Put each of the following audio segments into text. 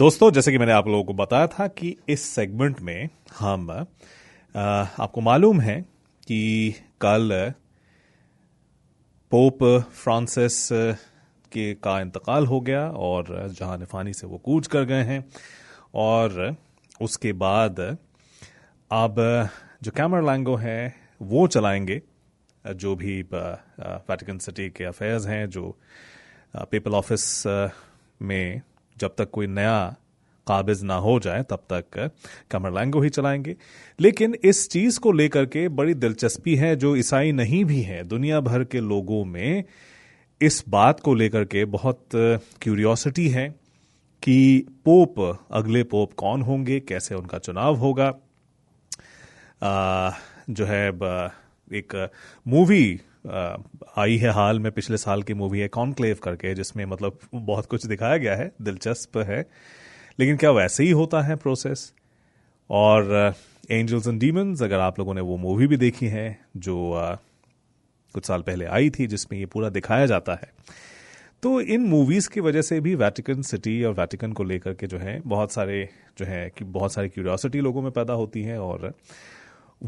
दोस्तों, जैसे कि मैंने आप लोगों को बताया था कि इस सेगमेंट में हम आपको मालूम है कि कल पोप फ्रांसिस का इंतकाल हो गया और जहान फानी से वो कूच कर गए हैं। और उसके बाद अब जो कैमरलैंगो है वो चलाएंगे जो भी वेटिकन सिटी के अफेयर्स हैं, जो पेपल ऑफिस में जब तक कोई नया काबिज ना हो जाए तब तक कैमरलैंगो ही चलाएंगे। लेकिन इस चीज को लेकर के बड़ी दिलचस्पी है, जो ईसाई नहीं भी हैं दुनिया भर के लोगों में इस बात को लेकर के बहुत क्यूरियोसिटी है कि अगले पोप कौन होंगे, कैसे उनका चुनाव होगा। जो है एक मूवी आई है हाल में, पिछले साल की मूवी है कॉन्क्लेव करके, जिसमें मतलब बहुत कुछ दिखाया गया है, दिलचस्प है। लेकिन क्या वैसे ही होता है प्रोसेस? और एंजल्स एंड डीमंस, अगर आप लोगों ने वो मूवी भी देखी है जो कुछ साल पहले आई थी, जिसमें ये पूरा दिखाया जाता है, तो इन मूवीज की वजह से भी वेटिकन सिटी और वेटिकन को लेकर के जो है बहुत सारी क्यूरियोसिटी लोगों में पैदा होती है। और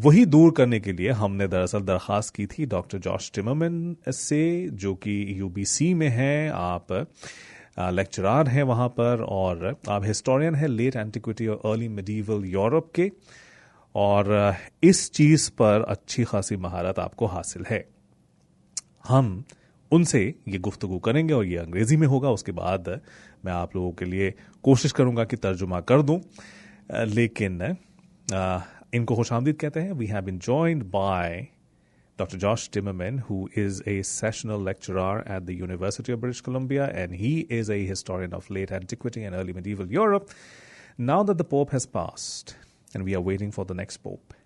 वही दूर करने के लिए हमने दरअसल दरखास्त की थी डॉक्टर जॉश टिमरमैन से, जो कि यूबीसी में हैं। आप लेक्चरार हैं वहां पर और आप हिस्टोरियन हैं लेट एंटिक्विटी और अर्ली मिडीवल यूरोप के, और इस चीज पर अच्छी खासी महारत आपको हासिल है। हम उनसे ये गुफ्तगू करेंगे और ये अंग्रेजी में होगा। उसके बाद मैं आप लोगों के लिए कोशिश करूंगा कि तर्जुमा कर दूं, लेकिन इनको खुशामदीद कहते हैं। We have been joined by Dr. Josh Timmerman, who is a sessional lecturer at the University of British Columbia, and he is a historian of late antiquity and early medieval Europe. Now that the Pope has passed, and we are waiting for the next Pope,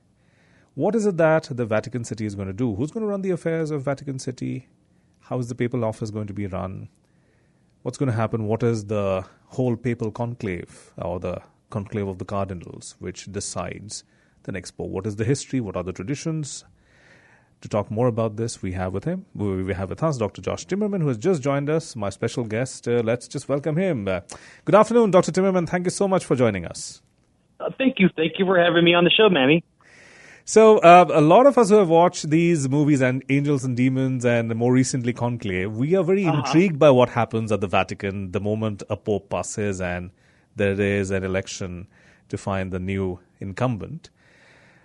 what is it that the Vatican City is going to do? Who's going to run the affairs of Vatican City? How is the papal office going to be run? What's going to happen? What is the whole papal conclave, or the conclave of the cardinals, which decides the next Pope? What is the history? What are the traditions? To talk more about this, we have with us Dr. Josh Timmerman, who has just joined us, my special guest. Let's just welcome him. Good afternoon, Dr. Timmerman. Thank you so much for joining us. Thank you. Thank you for having me on the show, Mammy. So, a lot of us who have watched these movies and Angels and Demons and more recently Conclave, we are very intrigued by what happens at the Vatican the moment a pope passes and there is an election to find the new incumbent.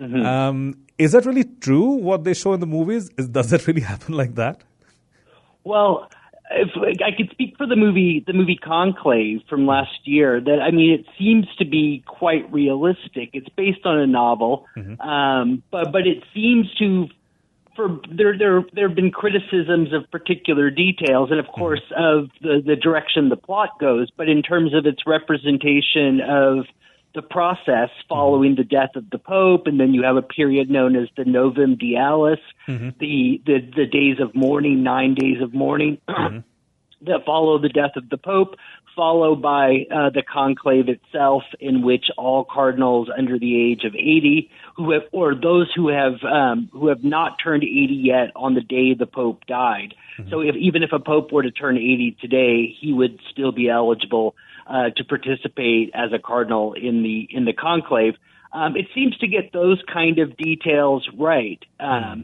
Mm-hmm. Is that really true, what they show in the movies? Does that really happen like that? Well, if I could speak for the movie Conclave from last year, that, I mean, it seems to be quite realistic. It's based on a novel, but it seems to, there have been criticisms of particular details and, of course, of the direction the plot goes, but in terms of its representation of the process following the death of the Pope, and then you have a period known as the Novum Dialis, the days of mourning, 9 days of mourning that follow the death of the Pope, followed by the conclave itself, in which all cardinals under the age of 80, those who have not turned 80 yet on the day the Pope died. So even if a Pope were to turn 80 today, he would still be eligible to participate as a cardinal in the conclave. It seems to get those kind of details right, and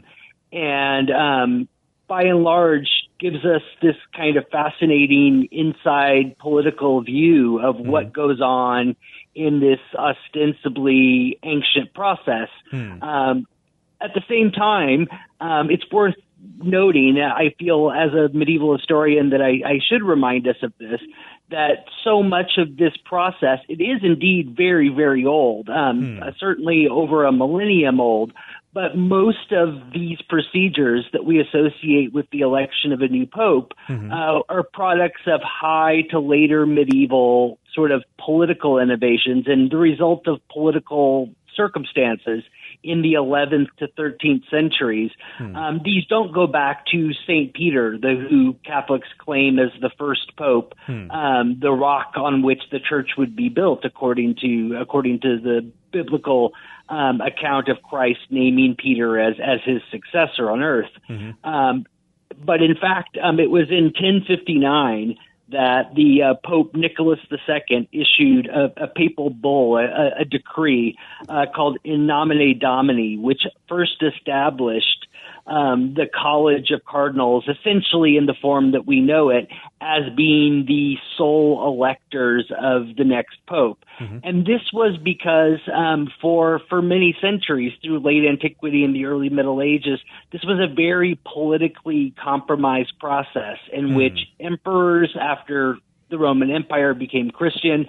by and large gives us this kind of fascinating inside political view of what goes on in this ostensibly ancient process. At the same time, it's worth noting, I feel as a medieval historian that I should remind us of this, that so much of this process, it is indeed very, very old, certainly over a millennium old, but most of these procedures that we associate with the election of a new pope are products of high to later medieval sort of political innovations and the result of political circumstances in the 11th to 13th centuries. These don't go back to St. Peter, who Catholics claim as the first pope, the rock on which the church would be built, according to the biblical account of Christ naming Peter as his successor on earth. But in fact, it was in 1059 that the Pope Nicholas II issued a papal bull, a decree called In Nomine Domini, which first established the College of Cardinals, essentially in the form that we know it, as being the sole electors of the next pope. Mm-hmm. And this was because for many centuries, through late antiquity and the early Middle Ages, this was a very politically compromised process in which emperors, after the Roman Empire became Christian,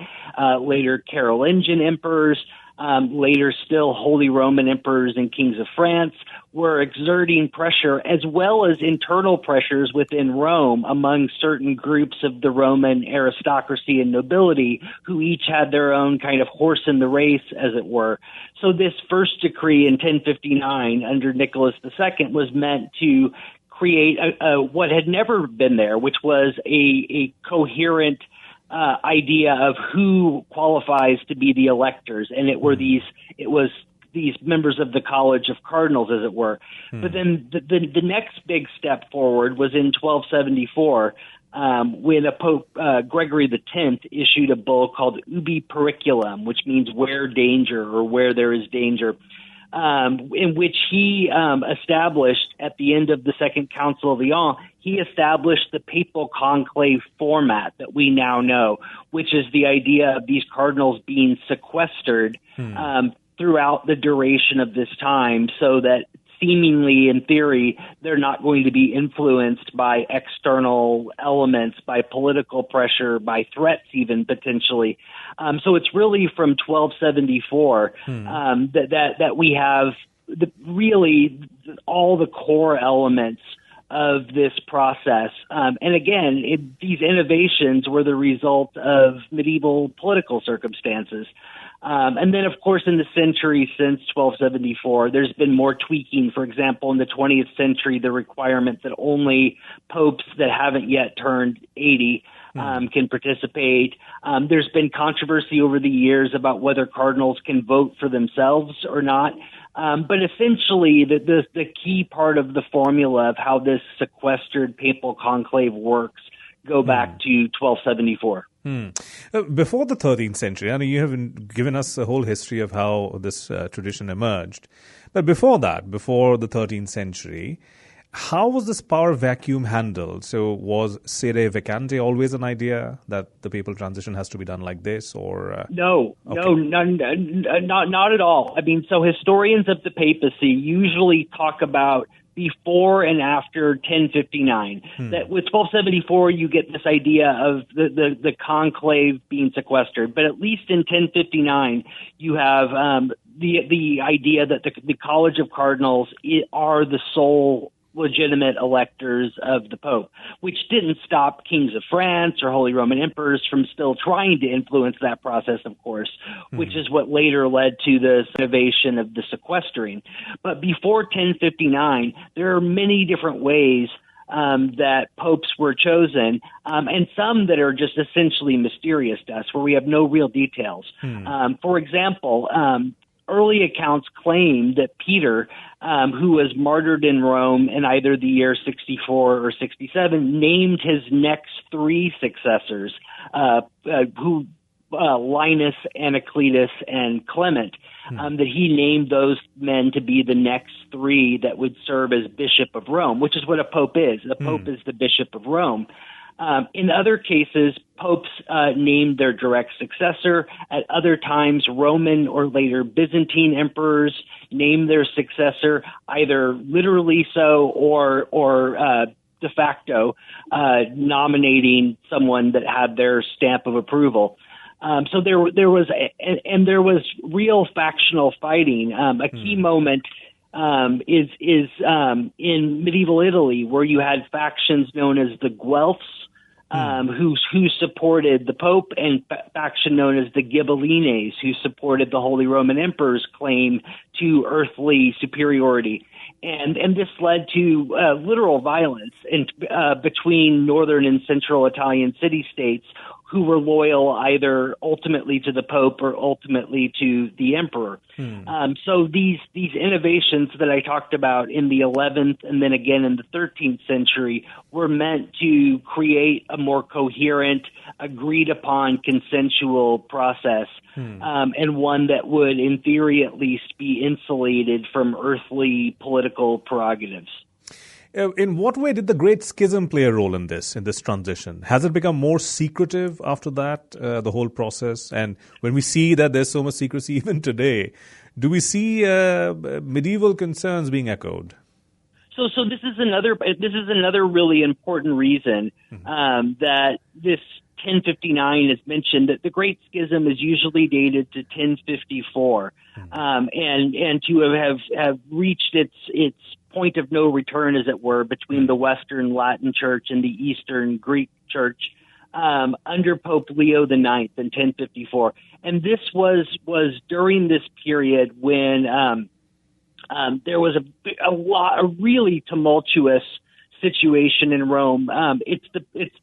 later Carolingian emperors, later still Holy Roman emperors and kings of France, were exerting pressure as well as internal pressures within Rome among certain groups of the Roman aristocracy and nobility who each had their own kind of horse in the race, as it were. So this first decree in 1059 under Nicholas II was meant to create what had never been there, which was a coherent idea of who qualifies to be the electors, and it was these members of the College of Cardinals, as it were. But then the next big step forward was in 1274, when a Pope Gregory X issued a bull called Ubi Periculum, which means where danger or where there is danger. In which he established at the end of the Second Council of Lyon, he established the papal conclave format that we now know, which is the idea of these cardinals being sequestered throughout the duration of this time, so that seemingly, in theory, they're not going to be influenced by external elements, by political pressure, by threats even potentially. So it's really from 1274 that we have really all the core elements of this process. And again, these innovations were the result of medieval political circumstances. And then, of course, in the century since 1274, there's been more tweaking. For example, in the 20th century, the requirement that only popes that haven't yet turned 80 can participate. There's been controversy over the years about whether cardinals can vote for themselves or not. But essentially, the key part of the formula of how this sequestered papal conclave works go back to 1274. Before the 13th century, I mean, you have given us a whole history of how this tradition emerged. But before that, before the 13th century, how was this power vacuum handled? So was sede vacante always an idea that the papal transition has to be done like this, or No, not at all. I mean, so historians of the papacy usually talk about before and after 1059. That with 1274, you get this idea of the conclave being sequestered. But at least in 1059, you have the idea that the College of Cardinals are the sole legitimate electors of the Pope, which didn't stop kings of France or Holy Roman emperors from still trying to influence that process, of course, which is what later led to the innovation of the sequestering. But before 1059, there are many different ways that popes were chosen, and some that are just essentially mysterious to us, where we have no real details. For example, early accounts claim that Peter, who was martyred in Rome in either the year 64 or 67, named his next three successors, Linus, Anacletus, and Clement, that he named those men to be the next three that would serve as Bishop of Rome, which is what a pope is. The pope is the Bishop of Rome. In other cases, popes named their direct successor. At other times, Roman or later Byzantine emperors named their successor, either literally so or de facto, nominating someone that had their stamp of approval. So there was real factional fighting. A key moment is in medieval Italy, where you had factions known as the Guelphs, who supported the Pope, and faction known as the Ghibellines, who supported the Holy Roman Emperor's claim to earthly superiority. And this led to literal violence between northern and central Italian city-states who were loyal either ultimately to the Pope or ultimately to the Emperor. So these innovations that I talked about in the 11th and then again in the 13th century were meant to create a more coherent, agreed upon consensual process, and one that would, in theory at least, be insulated from earthly political prerogatives. In what way did the Great Schism play a role in this transition? Has it become more secretive after that, the whole process? And when we see that there's so much secrecy even today, do we see medieval concerns being echoed? So this is another really important reason that this 1059 is mentioned, that the Great Schism is usually dated to 1054, and to have reached its point of no return, as it were, between the Western Latin Church and the Eastern Greek Church under Pope Leo IX in 1054. And this was during this period when there was a really tumultuous situation in Rome. It's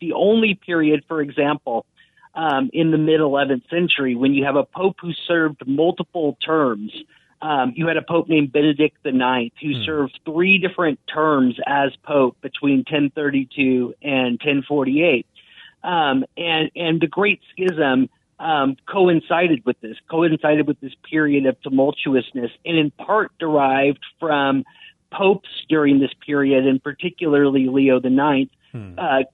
the only period, for example, in the mid 11th century when you have a pope who served multiple terms. You had a pope named Benedict IX who served 3 different terms as pope between 1032 and 1048. And the Great Schism coincided with this period of tumultuousness, and in part derived from popes during this period, and particularly Leo IX,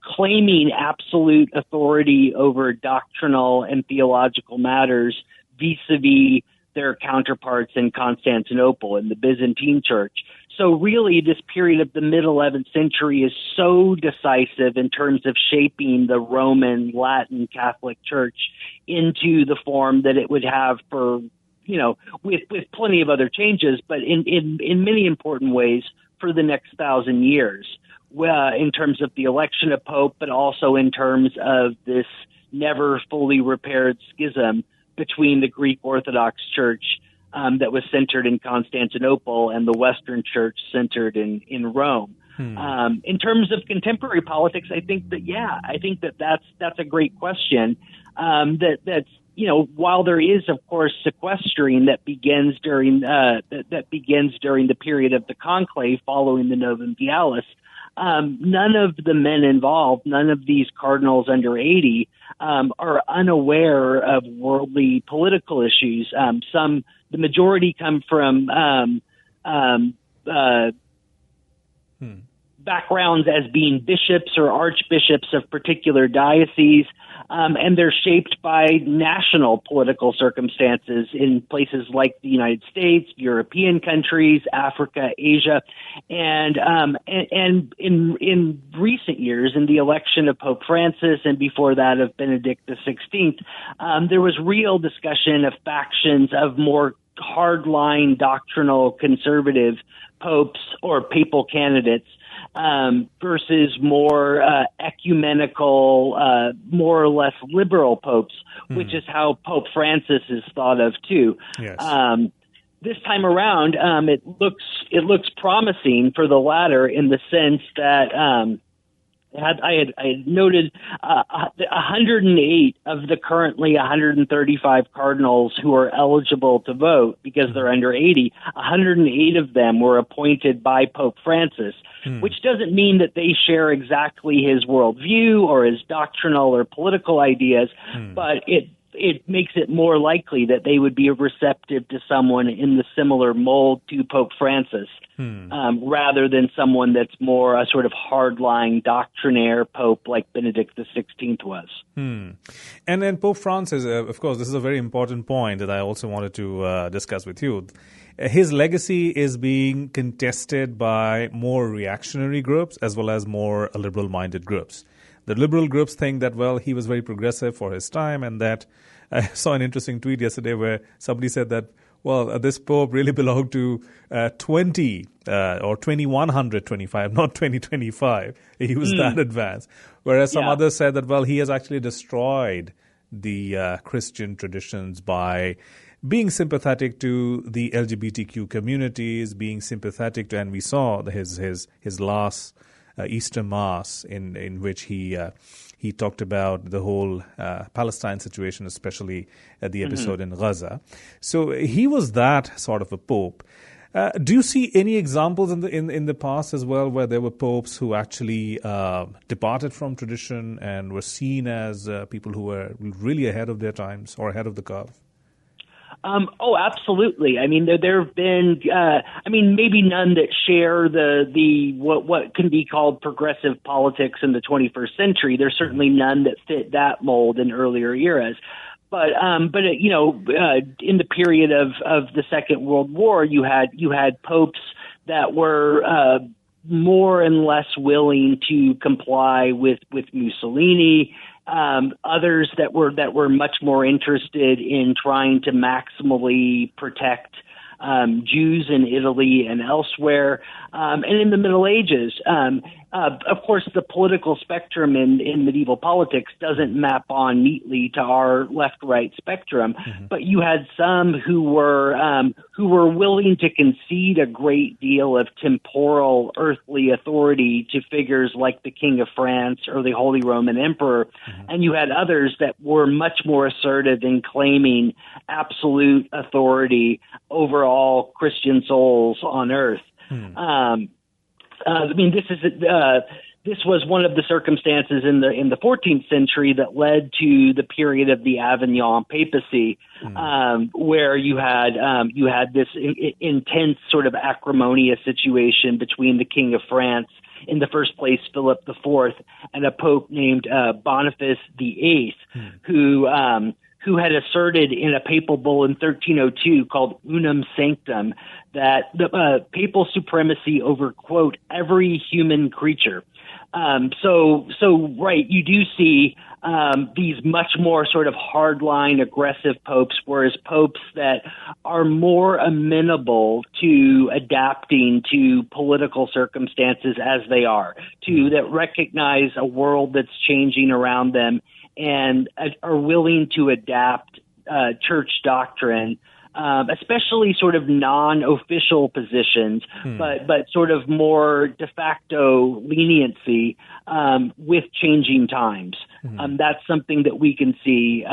claiming absolute authority over doctrinal and theological matters vis-a-vis their counterparts in Constantinople and the Byzantine Church. So really, this period of the mid-11th century is so decisive in terms of shaping the Roman Latin Catholic Church into the form that it would have for, with plenty of other changes, but in many important ways for the next 1,000 years, in terms of the election of Pope, but also in terms of this never fully repaired schism between the Greek Orthodox Church that was centered in Constantinople and the Western Church centered in Rome. In terms of contemporary politics, I think that's a great question. That's while there is of course sequestering that begins during the period of the conclave following the Novum Dialis. None of the men involved, none of these cardinals under 80, are unaware of worldly political issues. The majority come from backgrounds as being bishops or archbishops of particular dioceses, and they're shaped by national political circumstances in places like the United States, European countries, Africa, Asia, and in recent years, in the election of Pope Francis and before that of Benedict XVI, there was real discussion of factions of more hardline doctrinal conservative popes or papal candidates versus more ecumenical, more or less liberal popes, which is how Pope Francis is thought of too. Yes. This time around, it looks promising for the latter in the sense that I had noted 108 of the currently 135 cardinals who are eligible to vote because they're under 80. 108 of them were appointed by Pope Francis, which doesn't mean that they share exactly his worldview or his doctrinal or political ideas, but it makes it more likely that they would be receptive to someone in the similar mold to Pope Francis, rather than someone that's more a sort of hardline doctrinaire pope like Benedict XVI was. And then Pope Francis, of course, this is a very important point that I also wanted to discuss with you. His legacy is being contested by more reactionary groups as well as more liberal-minded groups. The liberal groups think that, well, he was very progressive for his time, and that I saw an interesting tweet yesterday where somebody said that, well, this Pope really belonged to 20 or 2125, not 2025. He was that advanced. Whereas some others said that, well, he has actually destroyed the Christian traditions by being sympathetic to the LGBTQ communities, being sympathetic to, and we saw his last Easter Mass in which he talked about the whole Palestine situation, especially the episode in Gaza. So he was that sort of a pope. Do you see any examples in the past as well where there were popes who actually departed from tradition and were seen as people who were really ahead of their times or ahead of the curve? Oh, absolutely. I mean, there have been, maybe none that share the what can be called progressive politics in the 21st century. There's certainly none that fit that mold in earlier eras. But in the period of the Second World War, you had popes that were more and less willing to comply with Mussolini. Others that were much more interested in trying to maximally protect Jews in Italy and elsewhere, and in the Middle Ages. Of course, the political spectrum in medieval politics doesn't map on neatly to our left-right spectrum, but you had some who were willing to concede a great deal of temporal, earthly authority to figures like the King of France or the Holy Roman Emperor, and you had others that were much more assertive in claiming absolute authority over all Christian souls on earth. This was one of the circumstances in the 14th century that led to the period of the Avignon papacy, where you had this intense sort of acrimonious situation between the King of France, in the first place Philip IV, and a pope named Boniface VIII, who had asserted in a papal bull in 1302 called Unum Sanctum that the papal supremacy over, quote, every human creature. Right, you do see these much more sort of hardline, aggressive popes, whereas popes that are more amenable to adapting to political circumstances as they are, that recognize a world that's changing around them and are willing to adapt church doctrine, especially sort of non-official positions, but sort of more de facto leniency with changing times. That's something that we can see.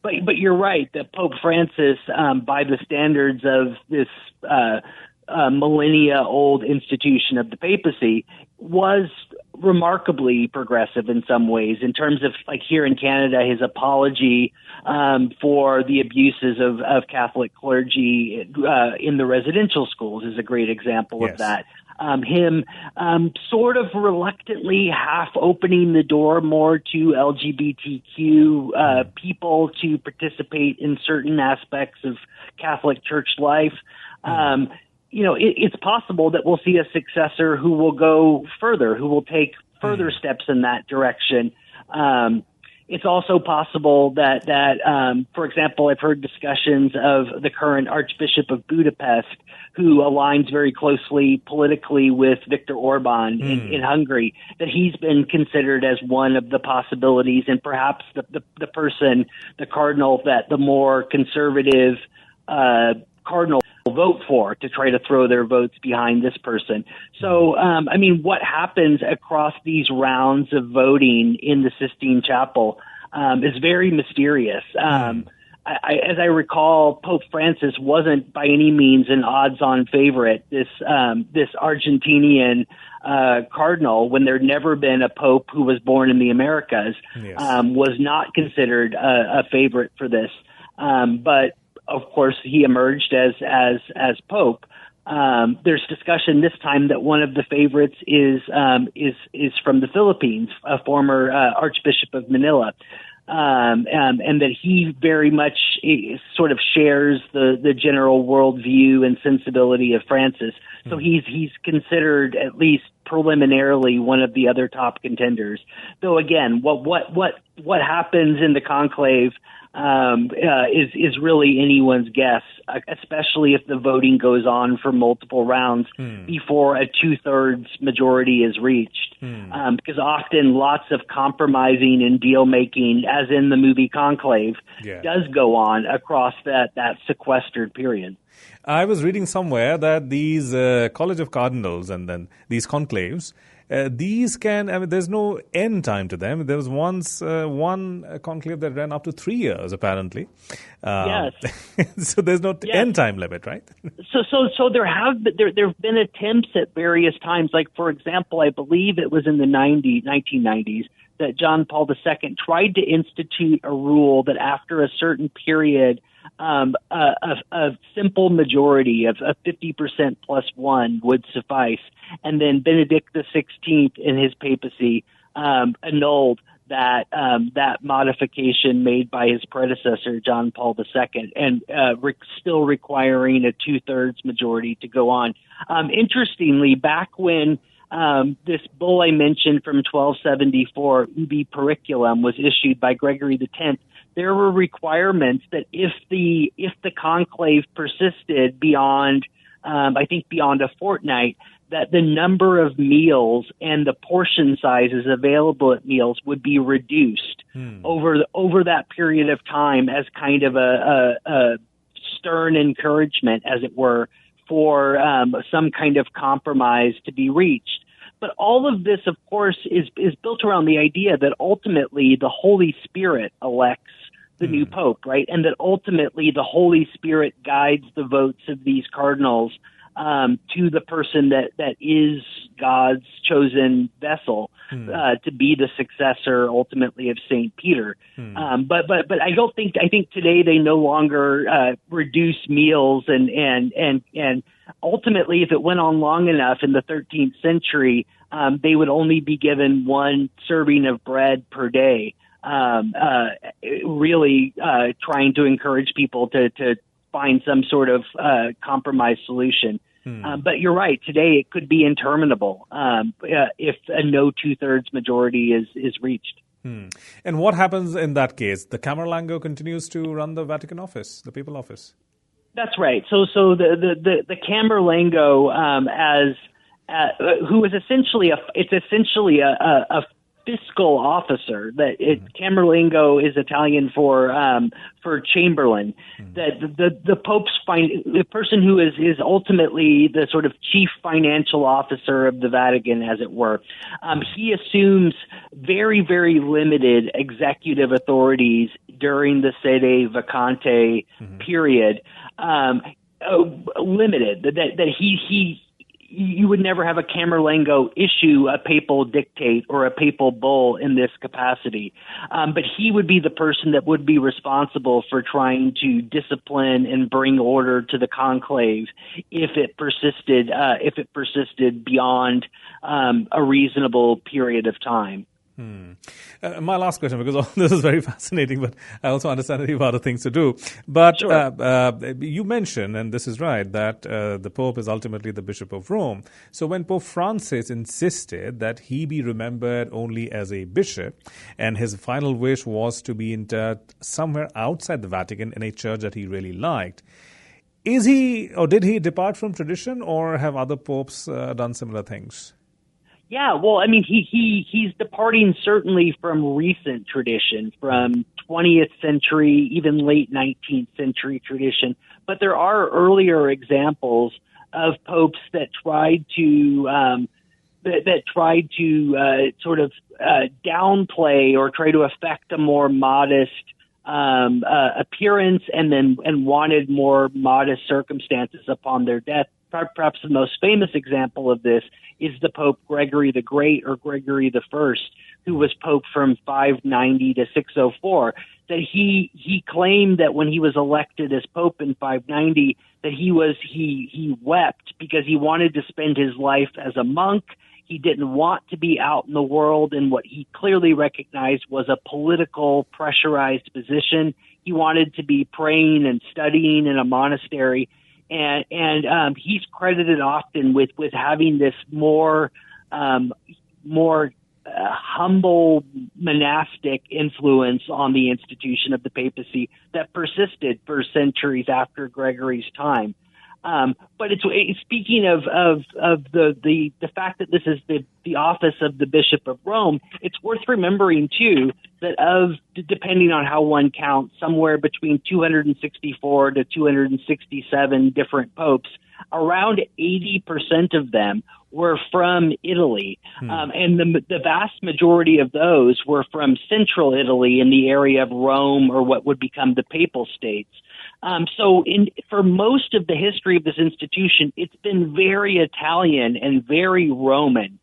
But you're right that Pope Francis, by the standards of this millennia-old institution of the papacy, was remarkably progressive in some ways, in terms of, like here in Canada, his apology for the abuses of Catholic clergy in the residential schools is a great example of that. Him sort of reluctantly half opening the door more to LGBTQ people to participate in certain aspects of Catholic church life. It's possible that we'll see a successor who will go further, who will take further steps in that direction. It's also possible that for example, I've heard discussions of the current Archbishop of Budapest, who aligns very closely politically with Viktor Orban in Hungary, that he's been considered as one of the possibilities, and perhaps the person, the cardinal, that the more conservative cardinal vote for, to try to throw their votes behind this person. So, what happens across these rounds of voting in the Sistine Chapel is very mysterious. As I recall, Pope Francis wasn't by any means an odds-on favorite. This Argentinian cardinal, when there'd never been a pope who was born in the Americas, was not considered a favorite for this. But of course, he emerged as Pope. There's discussion this time that one of the favorites is from the Philippines, a former Archbishop of Manila, and that he very much sort of shares the general worldview and sensibility of Francis. So he's considered, at least preliminarily, one of the other top contenders. Though again, what happens in the conclave is really anyone's guess, especially if the voting goes on for multiple rounds before a 2/3 majority is reached. Because often lots of compromising and deal making, as in the movie Conclave, does go on across that sequestered period. I was reading somewhere that these College of Cardinals and then these conclaves, these can, I mean, there's no end time to them. There was once one conclave that ran up to 3 years, apparently. Yes. So there's no end time limit, right? So there have been attempts at various times. Like, for example, I believe it was in the 1990s that John Paul II tried to institute a rule that after a certain period, a simple majority of 50% plus one would suffice. And then Benedict XVI in his papacy annulled that modification made by his predecessor, John Paul II, and still requiring a 2/3 majority to go on. Interestingly, back when this bull I mentioned from 1274, Ubi Periculum, was issued by Gregory X, there were requirements that if the conclave persisted beyond, I think beyond a fortnight, that the number of meals and the portion sizes available at meals would be reduced over that period of time, as kind of a stern encouragement, as it were, for some kind of compromise to be reached. But all of this, of course, is built around the idea that ultimately the Holy Spirit elects the new pope, right? And that ultimately the Holy Spirit guides the votes of these cardinals to the person that is God's chosen vessel to be the successor ultimately of Saint Peter. But I think today they no longer reduce meals and ultimately, if it went on long enough in the 13th century, they would only be given one serving of bread per day. Really trying to encourage people to find some sort of compromise solution. But you're right. Today it could be interminable if a no 2/3 majority is reached. And what happens in that case? The Camerlengo continues to run the Vatican office, the papal office. That's right. So the Camerlengo, who is essentially a fiscal officer. That Camerlengo is Italian for chamberlain. That the Pope's the person who is ultimately the sort of chief financial officer of the Vatican, as it were. He assumes very, very limited executive authorities during the sede vacante period. Limited. That you would never have a Camerlengo issue a papal dictate or a papal bull in this capacity. But he would be the person that would be responsible for trying to discipline and bring order to the conclave if it persisted beyond a reasonable period of time. My last question, because all this is very fascinating, but I also understand that you have other things to do. But sure. You mentioned, and this is right, that the Pope is ultimately the Bishop of Rome. So when Pope Francis insisted that he be remembered only as a bishop, and his final wish was to be interred somewhere outside the Vatican in a church that he really liked, is he, or did he depart from tradition, or have other popes done similar things? Yeah, well, I mean, he's departing certainly from recent tradition, from 20th century, even late 19th century tradition. But there are earlier examples of popes that tried to sort of downplay or try to affect a more modest appearance, and wanted more modest circumstances upon their death. Perhaps the most famous example of this is the Pope Gregory the Great, or Gregory the First, who was Pope from 590 to 604. That he claimed that when he was elected as Pope in 590, that he wept because he wanted to spend his life as a monk. He didn't want to be out in the world in what he clearly recognized was a political pressurized position. He wanted to be praying and studying in a monastery. And he's credited often with having this more humble monastic influence on the institution of the papacy that persisted for centuries after Gregory's time. But it's speaking of the fact that this is the office of the Bishop of Rome. It's worth remembering too that depending on how one counts, somewhere between 264 to 267 different popes. around 80% of them were from Italy. And the vast majority of those were from central Italy in the area of Rome or what would become the Papal States. For most of the history of this institution, it's been very Italian and very Roman.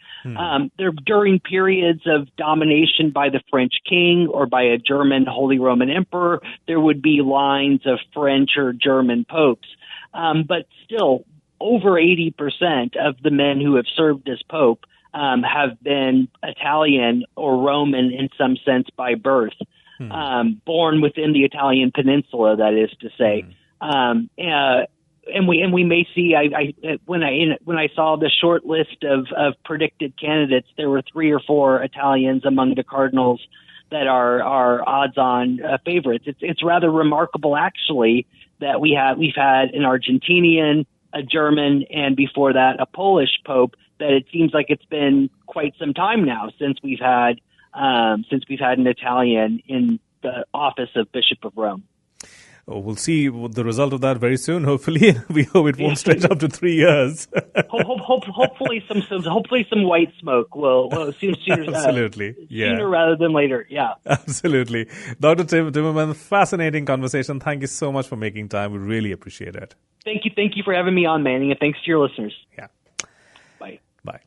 During periods of domination by the French king or by a German Holy Roman Emperor, there would be lines of French or German popes. But still, over 80% of the men who have served as pope have been Italian or Roman in some sense by birth. Born within the Italian peninsula, that is to say. And we may see. When I saw the short list of predicted candidates, there were 3 or 4 Italians among the cardinals that are odds-on favorites. It's rather remarkable, actually, that we've had an Argentinian, a German, and before that a Polish pope. That it seems like it's been quite some time now since we've had an Italian in the office of Bishop of Rome. Oh, we'll see the result of that very soon. Hopefully, we hope it won't stretch up to 3 years. Hopefully, some white smoke will sooner. Absolutely, sooner rather than later. Yeah, absolutely. Dr. Timmerman, fascinating conversation. Thank you so much for making time. We really appreciate it. Thank you for having me on, Manning, and thanks to your listeners. Yeah. Bye. Bye.